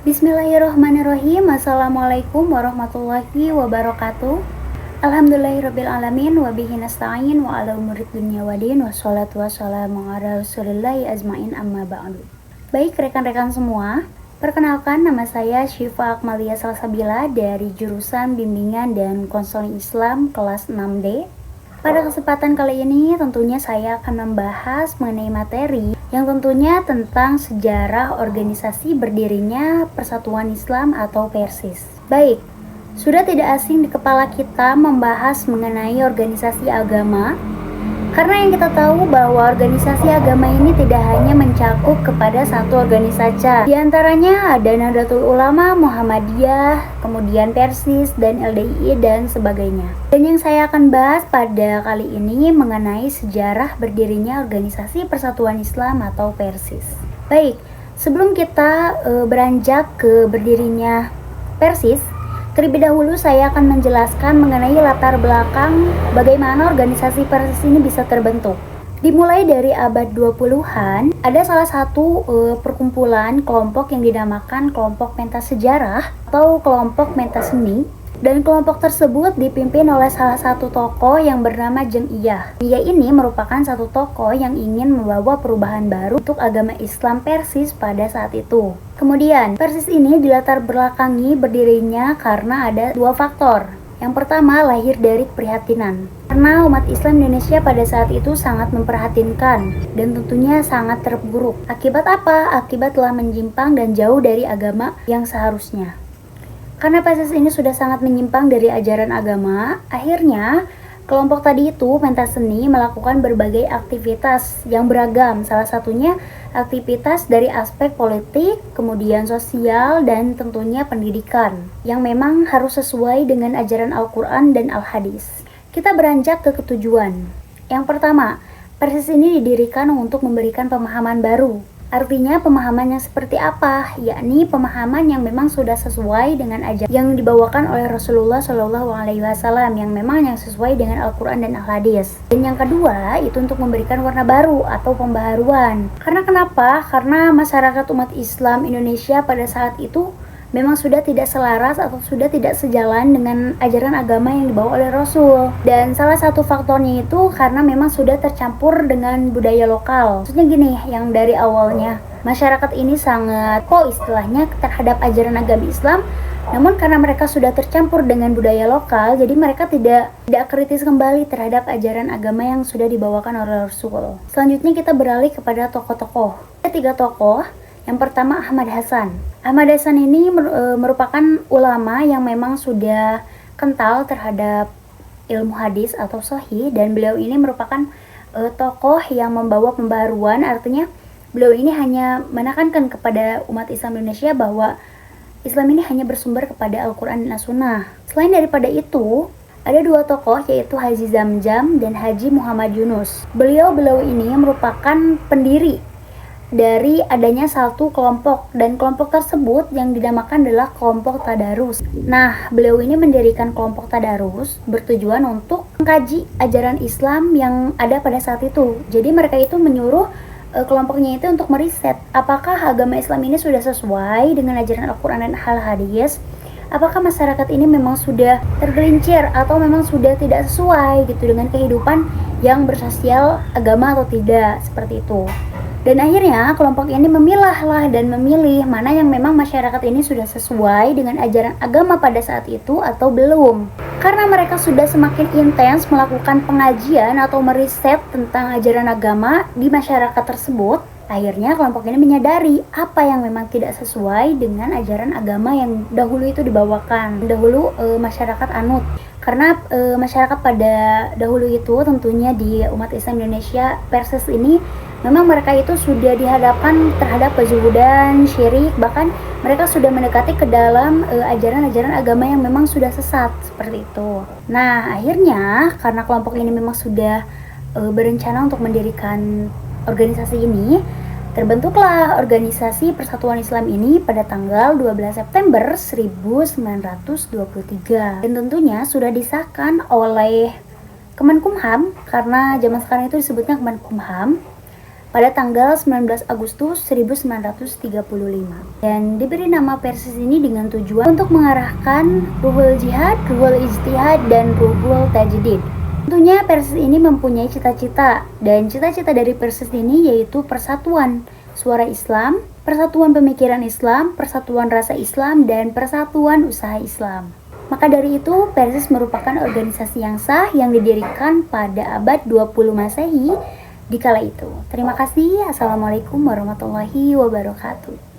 Bismillahirrahmanirrahim. Assalamualaikum warahmatullahi wabarakatuh. Alhamdulillahirabbil alamin wa bihi nasta'in wa ala umurid dunya waddin wassalatu wassalamu ala rasulillahi ajmain amma ba'du. Baik rekan-rekan semua, perkenalkan nama saya Syifa Akmalia Salsabila dari jurusan Bimbingan dan Konseling Islam kelas 6D. Pada kesempatan kali ini tentunya saya akan membahas mengenai materi yang tentunya tentang sejarah organisasi berdirinya Persatuan Islam atau Persis. Baik, sudah tidak asing di kepala kita membahas mengenai organisasi agama, karena yang kita tahu bahwa organisasi agama ini tidak hanya mencakup kepada satu organisasi. Di antaranya ada Nahdlatul Ulama, Muhammadiyah, kemudian Persis, dan LDII, dan sebagainya. Dan yang saya akan bahas pada kali ini mengenai sejarah berdirinya organisasi Persatuan Islam atau Persis. Baik, sebelum kita beranjak ke berdirinya Persis, terlebih dahulu saya akan menjelaskan mengenai latar belakang bagaimana organisasi Persis ini bisa terbentuk. Dimulai dari abad 20-an, ada salah satu perkumpulan kelompok yang dinamakan kelompok pentas sejarah atau kelompok pentas seni. Dan kelompok tersebut dipimpin oleh salah satu tokoh yang bernama Zheng Iya. Ia ini merupakan satu tokoh yang ingin membawa perubahan baru untuk agama Islam Persis pada saat itu. Kemudian, Persis ini dilatar belakangi berdirinya karena ada dua faktor. Yang pertama, lahir dari keprihatinan. Karena umat Islam Indonesia pada saat itu sangat memprihatinkan dan tentunya sangat terpuruk. Akibat apa? Akibat telah menyimpang dan jauh dari agama yang seharusnya. Karena Persis ini sudah sangat menyimpang dari ajaran agama, akhirnya kelompok tadi itu, pentas seni, melakukan berbagai aktivitas yang beragam. Salah satunya aktivitas dari aspek politik, kemudian sosial, dan tentunya pendidikan, yang memang harus sesuai dengan ajaran Al-Quran dan Al-Hadis. Kita beranjak ke ketujuan. Yang pertama, Persis ini didirikan untuk memberikan pemahaman baru. Artinya pemahaman yang seperti apa? Yakni pemahaman yang memang sudah sesuai dengan ajaran yang dibawakan oleh Rasulullah SAW, yang memang yang sesuai dengan Al-Quran dan Al-Hadis. Dan yang kedua, itu untuk memberikan warna baru atau pembaharuan. Karena kenapa? Karena masyarakat umat Islam Indonesia pada saat itu memang sudah tidak selaras atau sudah tidak sejalan dengan ajaran agama yang dibawa oleh Rasul. Dan salah satu faktornya itu karena memang sudah tercampur dengan budaya lokal. Maksudnya gini, yang dari awalnya masyarakat ini sangat istilahnya terhadap ajaran agama Islam, namun karena mereka sudah tercampur dengan budaya lokal, jadi mereka tidak kritis kembali terhadap ajaran agama yang sudah dibawakan oleh Rasul. Selanjutnya kita beralih kepada tokoh-tokoh. Ada 3 tokoh. Yang pertama, Ahmad Hasan. Ahmad Hasan ini merupakan ulama yang memang sudah kental terhadap ilmu hadis atau sahih, dan beliau ini merupakan tokoh yang membawa pembaruan. Artinya beliau ini hanya menekankan kepada umat Islam Indonesia bahwa Islam ini hanya bersumber kepada Al-Quran dan As-Sunnah. Selain daripada itu, ada 2 tokoh, yaitu Haji Zamjam dan Haji Muhammad Yunus. Beliau ini merupakan pendiri dari adanya satu kelompok, dan kelompok tersebut yang dinamakan adalah kelompok Tadarus. Nah, beliau ini mendirikan kelompok Tadarus bertujuan untuk mengkaji ajaran Islam yang ada pada saat itu. Jadi mereka itu menyuruh kelompoknya itu untuk meriset apakah agama Islam ini sudah sesuai dengan ajaran Al-Quran dan Al-Hadis. Apakah masyarakat ini memang sudah tergelincir atau memang sudah tidak sesuai gitu dengan kehidupan yang bersosial agama atau tidak, seperti itu. Dan akhirnya kelompok ini memilih mana yang memang masyarakat ini sudah sesuai dengan ajaran agama pada saat itu atau belum. Karena mereka sudah semakin intens melakukan pengajian atau meriset tentang ajaran agama di masyarakat tersebut, akhirnya kelompok ini menyadari apa yang memang tidak sesuai dengan ajaran agama yang dahulu itu dibawakan. Dahulu masyarakat anut. Karena masyarakat pada dahulu itu tentunya di umat Islam Indonesia Persis ini memang mereka itu sudah dihadapkan terhadap kezuhudan, syirik, bahkan mereka sudah mendekati ke dalam ajaran-ajaran agama yang memang sudah sesat, seperti itu. Nah, akhirnya karena kelompok ini memang sudah berencana untuk mendirikan organisasi ini, terbentuklah organisasi Persatuan Islam ini pada tanggal 12 September 1923. Dan tentunya sudah disahkan oleh Kemenkumham, karena zaman sekarang itu disebutnya Kemenkumham, pada tanggal 19 Agustus 1935 dan diberi nama Persis ini dengan tujuan untuk mengarahkan ruhul jihad, ruhul ijtihad, dan ruhul tajdid. Tentunya Persis ini mempunyai cita-cita, dan cita-cita dari Persis ini yaitu persatuan suara Islam, persatuan pemikiran Islam, persatuan rasa Islam, dan persatuan usaha Islam. Maka dari itu, Persis merupakan organisasi yang sah yang didirikan pada abad 20 Masehi di kala itu. Terima kasih. Assalamualaikum warahmatullahi wabarakatuh.